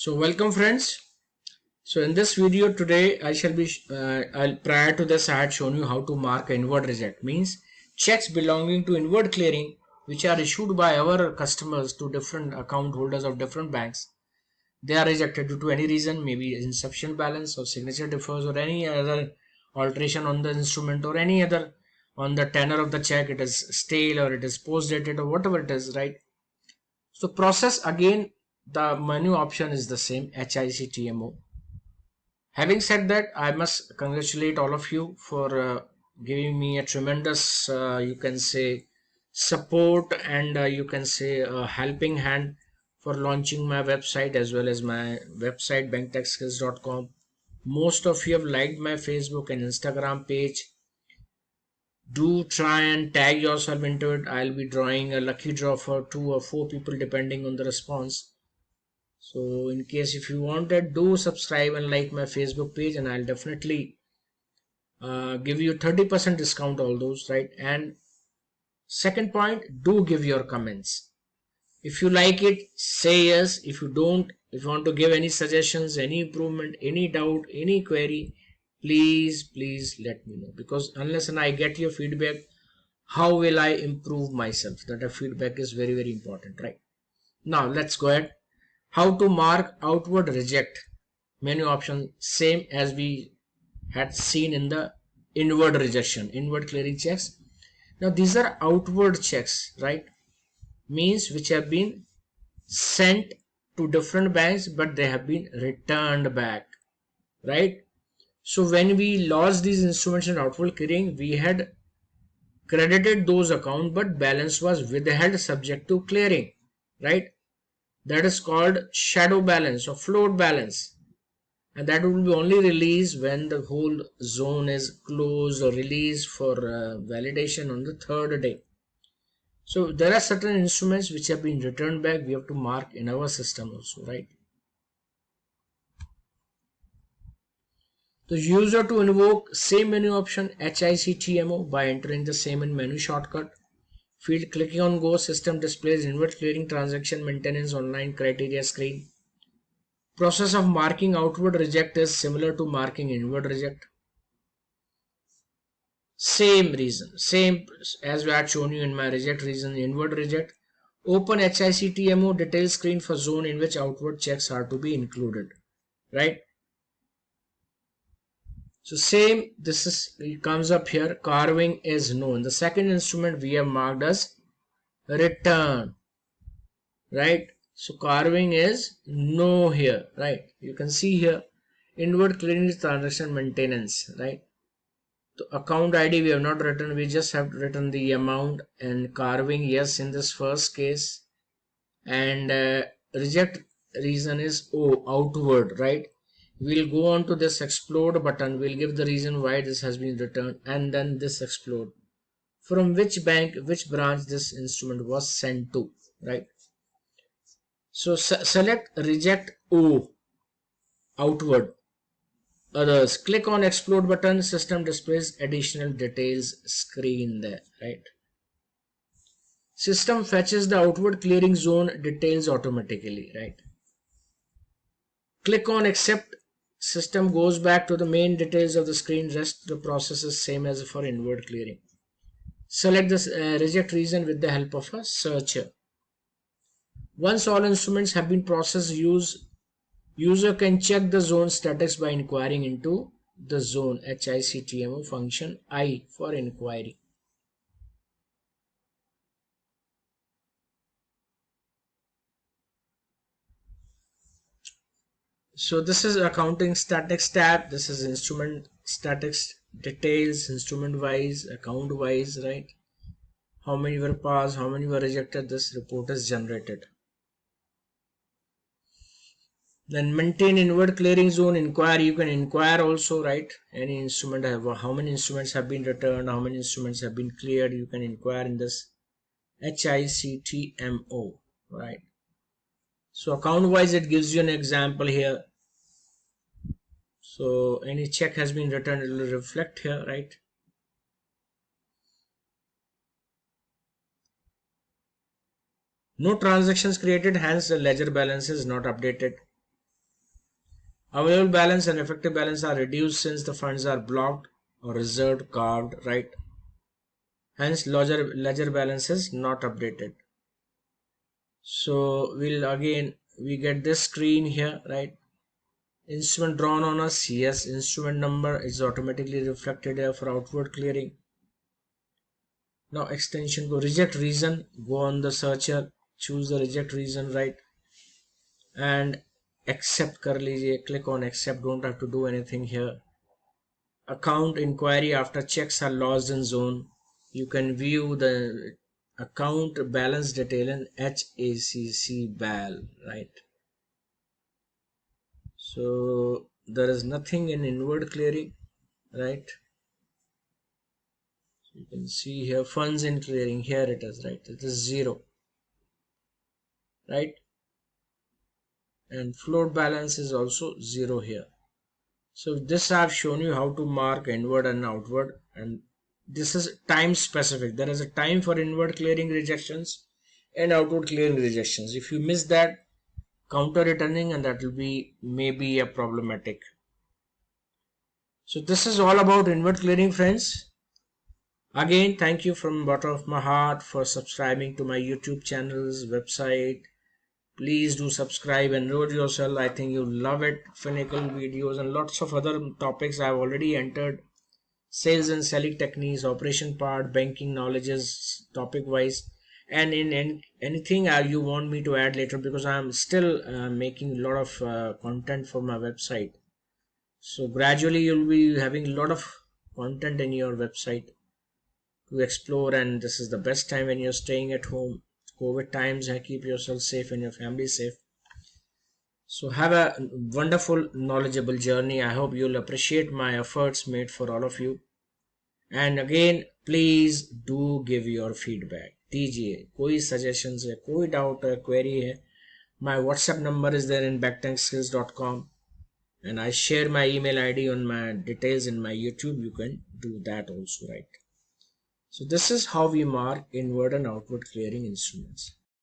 So welcome friends. So in this video today I shall be prior to this I had shown you how to mark inward reject, means checks belonging to inward clearing which are issued by our customers to different account holders of different banks. They are rejected due to any reason, maybe insufficient balance or signature differs or any other alteration on the instrument or any other on the tenor of the check, it is stale or it is post dated or whatever it is, right? So process again, the menu option is the same, HICTMO. Having said that, I must congratulate all of you for giving me a tremendous, you can say, support and you can say a helping hand for launching my website as well as my website banktechskills.com. Most of you have liked my Facebook and Instagram page. Do try and tag yourself into it. I'll be drawing a lucky draw for 2 or 4 people depending on the response. So in case if you wanted, do subscribe and like my Facebook page and I'll definitely give you 30% discount all those, right? And second point, do give your comments. If you like it, say yes. If you don't, if you want to give any suggestions, any improvement, any doubt, any query, please let me know, because unless and I get your feedback, how will I improve myself? That feedback is very important, right? Now let's go ahead. How to mark outward reject? Menu option same as we had seen in the inward rejection, inward clearing checks. Now these are outward checks, right? Means which have been sent to different banks but they have been returned back, right? So when we lost these instruments in outward clearing, we had credited those accounts but balance was withheld subject to clearing, right? That is called shadow balance or float balance, and that will be only released when the whole zone is closed or released for validation on the third day. So there are certain instruments which have been returned back, we have to mark in our system also, right? The user to invoke same menu option HICTMO by entering the same in menu shortcut field, clicking on go, system displays inward clearing transaction maintenance online criteria screen. Process of marking outward reject is similar to marking inward reject. Same reason, same as we had shown you in my reject reason, inward reject. Open HICTMO detail screen for zone in which outward checks are to be included, right? So same, this is, it comes up here, carving is no. In the second instrument we have marked as return, right? So carving is no here, right? You can see here inward clearing is transaction maintenance, right? So account ID we have not written, we just have written the amount, and carving yes in this first case, and reject reason is outward, right? We'll go on to this explode button, we'll give the reason why this has been returned, and then this explode, from which bank, which branch this instrument was sent to, right? So select reject O, outward. Others, click on explode button, system displays additional details screen there, right? System fetches the outward clearing zone details automatically, right? Click on accept, system goes back to the main details of the screen, rest the process is same as for inward clearing. Select the reject reason with the help of a searcher. Once all instruments have been processed, user can check the zone status by inquiring into the zone HICTMO function I for inquiry. So this is accounting statics tab. This is instrument statics details, instrument wise, account wise, right? How many were passed, how many were rejected, this report is generated. Then maintain inward clearing zone inquiry, you can inquire also, right? Any instrument have, how many instruments have been returned, how many instruments have been cleared, you can inquire in this HICTMO, right? So account wise it gives you an example here. So any check has been returned, it will reflect here, right? No transactions created, hence the ledger balance is not updated. Available balance and effective balance are reduced since the funds are blocked or reserved, carved, right? Hence, ledger balance is not updated. So we get this screen here, right? Instrument drawn on us, yes. Instrument number is automatically reflected here for outward clearing. Now extension, go reject reason, go on the searcher, choose the reject reason, right? And accept कर लीजिए, click on accept, don't have to do anything here. Account inquiry, after checks are lost in zone, you can view the account balance detail in HACC BAL, right? So there is nothing in inward clearing, right? You can see here funds in clearing, here it is, right? It is 0, right? And float balance is also 0 here. So this I've shown you how to mark inward and outward, and this is time specific. There is a time for inward clearing rejections and outward clearing rejections. If you miss that, counter returning, and that will be maybe a problematic. So this is all about inward clearing, friends. Again, thank you from the bottom of my heart for subscribing to my YouTube channel's website. Please do subscribe, enroll yourself. I think you'll love it. Finical videos and lots of other topics I've already entered. Sales and selling techniques, operation part, banking knowledges, topic wise, and in anything you want me to add later, because I'm still making a lot of content for my website. So gradually you'll be having a lot of content in your website to explore, and this is the best time when you're staying at home. COVID times, keep yourself safe and your family safe. So have a wonderful knowledgeable journey. I hope you'll appreciate my efforts made for all of you. And again, please do give your feedback. दीजिए कोई suggestions है, कोई doubt है, query है. My WhatsApp number is there in backtankskills.com, and I share my email ID on my details in my YouTube. You can do that also, right? So this is how we mark inward and outward clearing instruments.